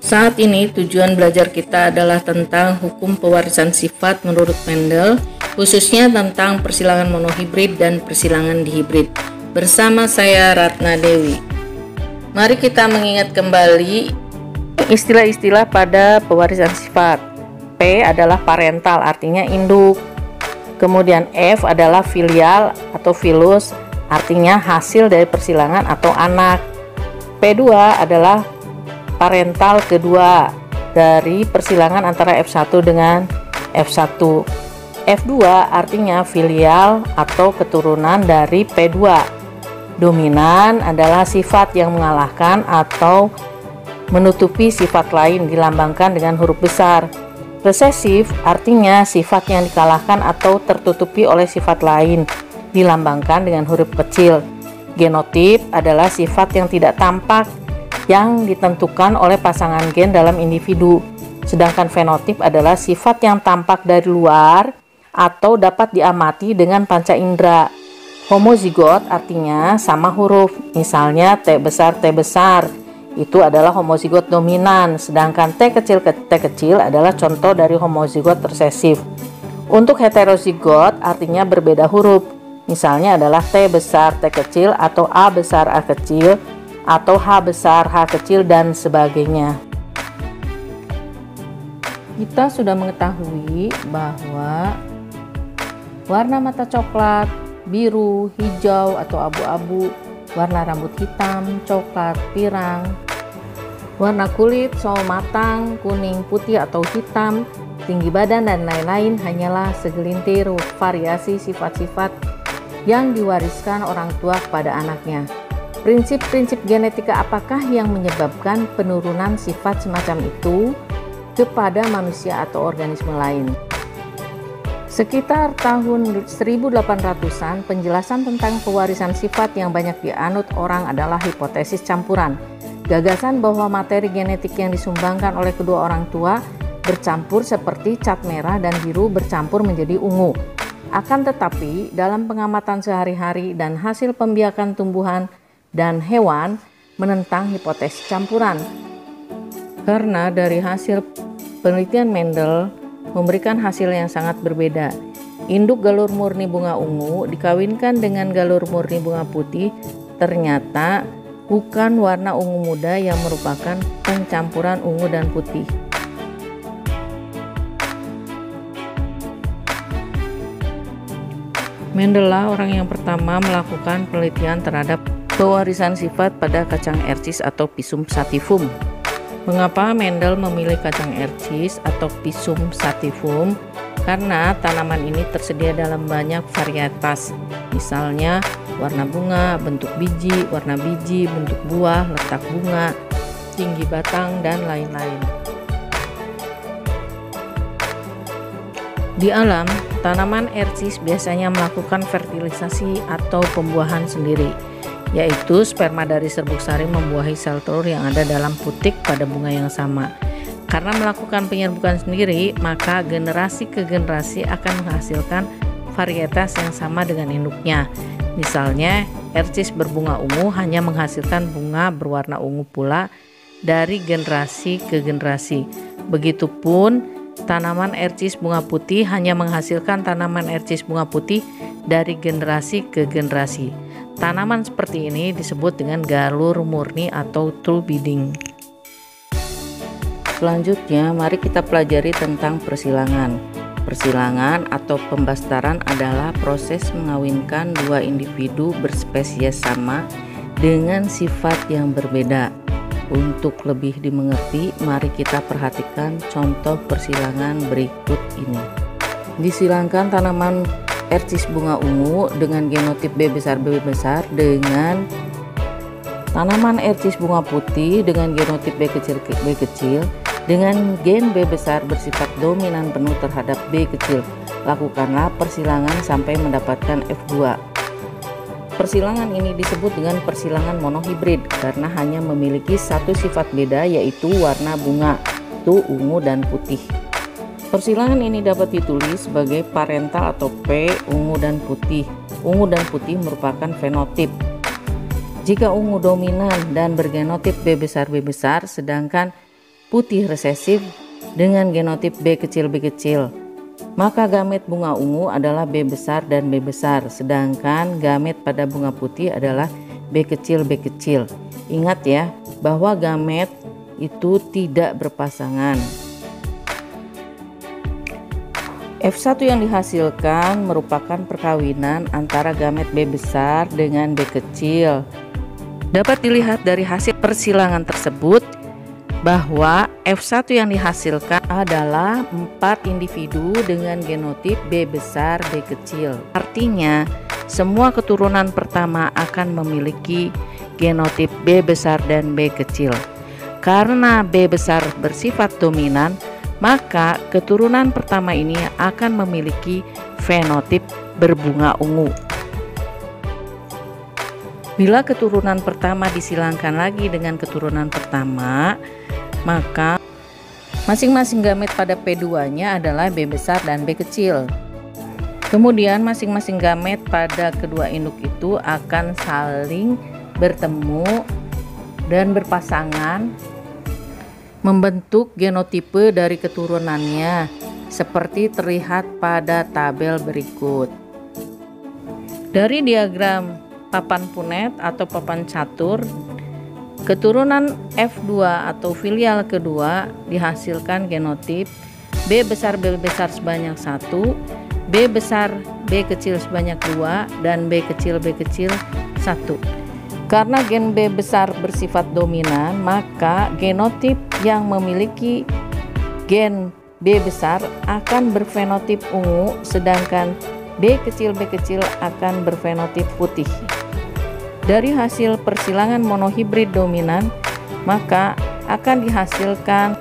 Saat ini tujuan belajar kita adalah tentang hukum pewarisan sifat menurut Mendel, khususnya tentang persilangan monohibrid dan persilangan dihibrid. Bersama saya Ratna Dewi. Mari kita mengingat kembali istilah-istilah pada pewarisan sifat. P adalah parental, artinya induk. Kemudian F adalah filial atau filus, artinya hasil dari persilangan atau anak. P2 adalah parental kedua dari persilangan antara F1 dengan F1. F2 artinya filial atau keturunan dari P2. Dominan adalah sifat yang mengalahkan atau menutupi sifat lain, dilambangkan dengan huruf besar. Resesif artinya sifat yang dikalahkan atau tertutupi oleh sifat lain, dilambangkan dengan huruf kecil. Genotip adalah sifat yang tidak tampak yang ditentukan oleh pasangan gen dalam individu. Sedangkan fenotip adalah sifat yang tampak dari luar atau dapat diamati dengan panca indera. Homozigot artinya sama huruf, misalnya T besar, itu adalah homozigot dominan, sedangkan T kecil adalah contoh dari homozigot resesif. Untuk heterozigot artinya berbeda huruf, misalnya adalah T besar T kecil atau A besar A kecil atau H besar H kecil dan sebagainya. Kita sudah mengetahui bahwa warna mata coklat, biru, hijau atau abu-abu, warna rambut hitam, coklat, pirang, warna kulit, sawo matang, kuning, putih atau hitam, tinggi badan dan lain-lain hanyalah segelintir variasi sifat-sifat yang diwariskan orang tua kepada anaknya. Prinsip-prinsip genetika apakah yang menyebabkan penurunan sifat semacam itu kepada manusia atau organisme lain? Sekitar tahun 1800-an, penjelasan tentang pewarisan sifat yang banyak dianut orang adalah hipotesis campuran. Gagasan bahwa materi genetik yang disumbangkan oleh kedua orang tua bercampur seperti cat merah dan biru bercampur menjadi ungu. Akan tetapi, dalam pengamatan sehari-hari dan hasil pembiakan tumbuhan dan hewan menentang hipotesis campuran. Karena dari hasil penelitian Mendel memberikan hasil yang sangat berbeda. Induk galur murni bunga ungu dikawinkan dengan galur murni bunga putih, ternyata bukan warna ungu muda yang merupakan pencampuran ungu dan putih. Mendel lah orang yang pertama melakukan penelitian terhadap pewarisan sifat pada kacang ercis atau Pisum sativum. Mengapa Mendel memilih kacang ercis atau Pisum sativum? Karena tanaman ini tersedia dalam banyak varietas, misalnya warna bunga, bentuk biji, warna biji, bentuk buah, letak bunga, tinggi batang, dan lain-lain. Di alam, tanaman ercis biasanya melakukan fertilisasi atau pembuahan sendiri, yaitu sperma dari serbuk sari membuahi sel telur yang ada dalam putik pada bunga yang sama. Karena melakukan penyerbukan sendiri, maka generasi ke generasi akan menghasilkan varietas yang sama dengan induknya. Misalnya, ercis berbunga ungu hanya menghasilkan bunga berwarna ungu pula dari generasi ke generasi. Begitupun, tanaman ercis bunga putih hanya menghasilkan tanaman ercis bunga putih dari generasi ke generasi. Tanaman seperti ini disebut dengan galur murni atau true breeding. Selanjutnya, mari kita pelajari tentang persilangan. Persilangan atau pembastaran adalah proses mengawinkan dua individu berspesies sama dengan sifat yang berbeda. Untuk lebih dimengerti, mari kita perhatikan contoh persilangan berikut ini. Disilangkan tanaman ercis bunga ungu dengan genotip B besar dengan tanaman ercis bunga putih dengan genotip B kecil dengan gen B besar bersifat dominan penuh terhadap B kecil. Lakukanlah persilangan sampai mendapatkan F2. Persilangan ini disebut dengan persilangan monohibrid karena hanya memiliki satu sifat beda, yaitu warna bunga, itu ungu dan putih. Persilangan ini dapat ditulis sebagai parental atau P, ungu dan putih. Ungu dan putih merupakan fenotip. Jika ungu dominan dan bergenotip B besar, sedangkan putih resesif dengan genotip B kecil B kecil, maka gamet bunga ungu adalah B besar dan B besar, sedangkan gamet pada bunga putih adalah B kecil B kecil. Ingat ya, bahwa gamet itu tidak berpasangan. F1 yang dihasilkan merupakan perkawinan antara gamet B besar dengan B kecil. Dapat dilihat dari hasil persilangan tersebut bahwa F1 yang dihasilkan adalah 4 individu dengan genotip B besar B kecil. Artinya, semua keturunan pertama akan memiliki genotip B besar dan B kecil. Karena B besar bersifat dominan, maka keturunan pertama ini akan memiliki fenotip berbunga ungu. Bila keturunan pertama disilangkan lagi dengan keturunan pertama, maka masing-masing gamet pada P2-nya adalah B besar dan B kecil. Kemudian masing-masing gamet pada kedua induk itu akan saling bertemu dan berpasangan membentuk genotipe dari keturunannya seperti terlihat pada tabel berikut. Dari diagram papan punet atau papan catur, keturunan F2 atau filial kedua dihasilkan genotip B besar sebanyak 1, B besar B kecil sebanyak 2, dan B kecil 1. Karena gen B besar bersifat dominan, maka genotip yang memiliki gen B besar akan berfenotip ungu, sedangkan B kecil akan berfenotip putih. Dari hasil persilangan monohibrid dominan, maka akan dihasilkan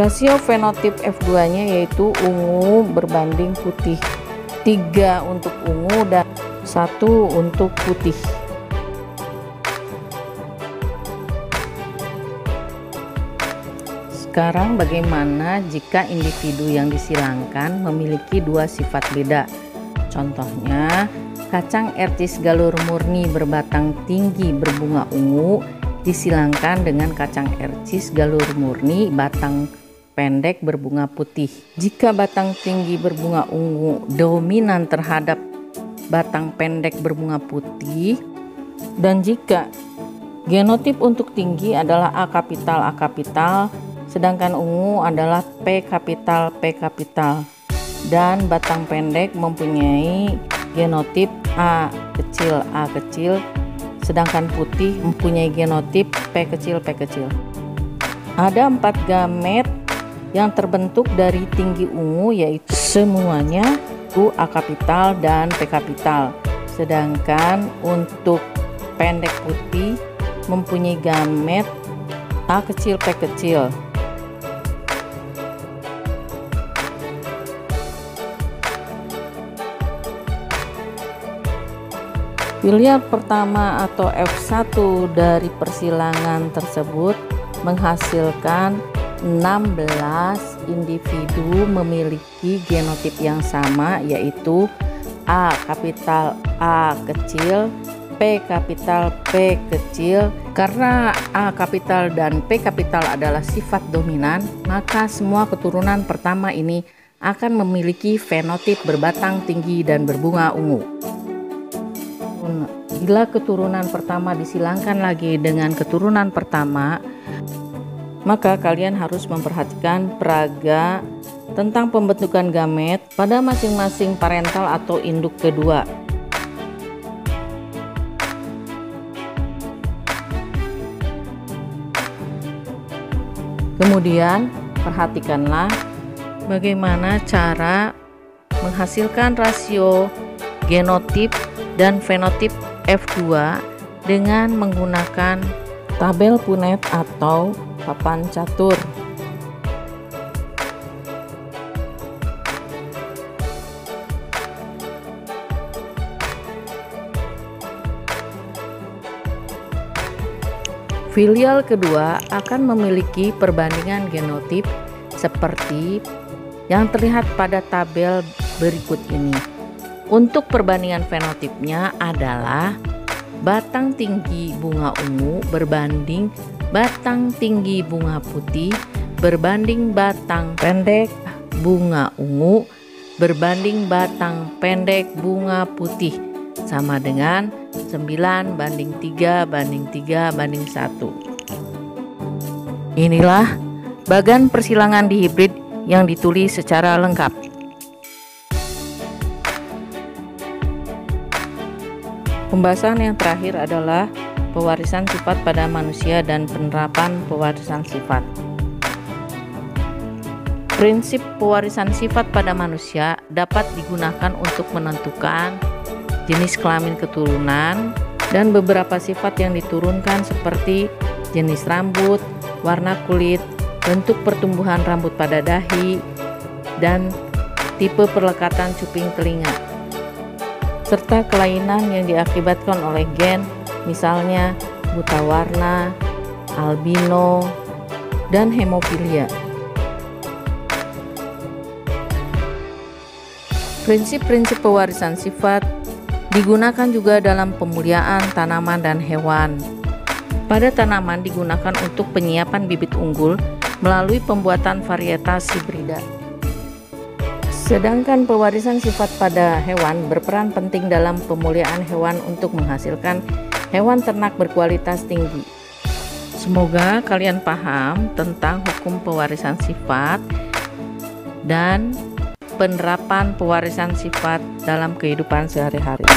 rasio fenotip F2-nya yaitu ungu berbanding putih, 3 untuk ungu dan 1 untuk putih. Sekarang bagaimana jika individu yang disilangkan memiliki 2 sifat beda? Contohnya, kacang ercis galur murni berbatang tinggi berbunga ungu disilangkan dengan kacang ercis galur murni batang pendek berbunga putih. Jika batang tinggi berbunga ungu dominan terhadap batang pendek berbunga putih, dan jika genotip untuk tinggi adalah A kapital, sedangkan ungu adalah P kapital, dan batang pendek mempunyai genotip A kecil, sedangkan putih mempunyai genotip P kecil. Ada 4 gamet yang terbentuk dari tinggi ungu, yaitu semuanya A kapital dan P kapital, sedangkan untuk pendek putih mempunyai gamet A kecil P kecil. Filial pertama atau F1 dari persilangan tersebut menghasilkan 16 individu memiliki genotip yang sama, yaitu A kapital A kecil, P kapital P kecil. Karena A kapital dan P kapital adalah sifat dominan, maka semua keturunan pertama ini akan memiliki fenotip berbatang tinggi dan berbunga ungu. Bila keturunan pertama disilangkan lagi dengan keturunan pertama, maka kalian harus memperhatikan peraga tentang pembentukan gamet pada masing-masing parental atau induk kedua. Kemudian perhatikanlah bagaimana cara menghasilkan rasio genotip dan fenotip F2 dengan menggunakan tabel punet atau papan catur. Filial kedua akan memiliki perbandingan genotip seperti yang terlihat pada tabel berikut ini. Untuk perbandingan fenotipnya adalah batang tinggi bunga ungu berbanding batang tinggi bunga putih berbanding batang pendek bunga ungu berbanding batang pendek bunga putih, sama dengan 9:3:3:1. Inilah bagan persilangan di hibrid yang ditulis secara lengkap. Pembahasan yang terakhir adalah pewarisan sifat pada manusia dan penerapan pewarisan sifat. Prinsip pewarisan sifat pada manusia dapat digunakan untuk menentukan jenis kelamin keturunan dan beberapa sifat yang diturunkan seperti jenis rambut, warna kulit, bentuk pertumbuhan rambut pada dahi, dan tipe perlekatan cuping telinga, serta kelainan yang diakibatkan oleh gen, misalnya buta warna, albino, dan hemofilia. Prinsip-prinsip pewarisan sifat digunakan juga dalam pemuliaan tanaman dan hewan. Pada tanaman digunakan untuk penyiapan bibit unggul melalui pembuatan varietas hibrida. Sedangkan pewarisan sifat pada hewan berperan penting dalam pemuliaan hewan untuk menghasilkan hewan ternak berkualitas tinggi. Semoga kalian paham tentang hukum pewarisan sifat dan penerapan pewarisan sifat dalam kehidupan sehari-hari.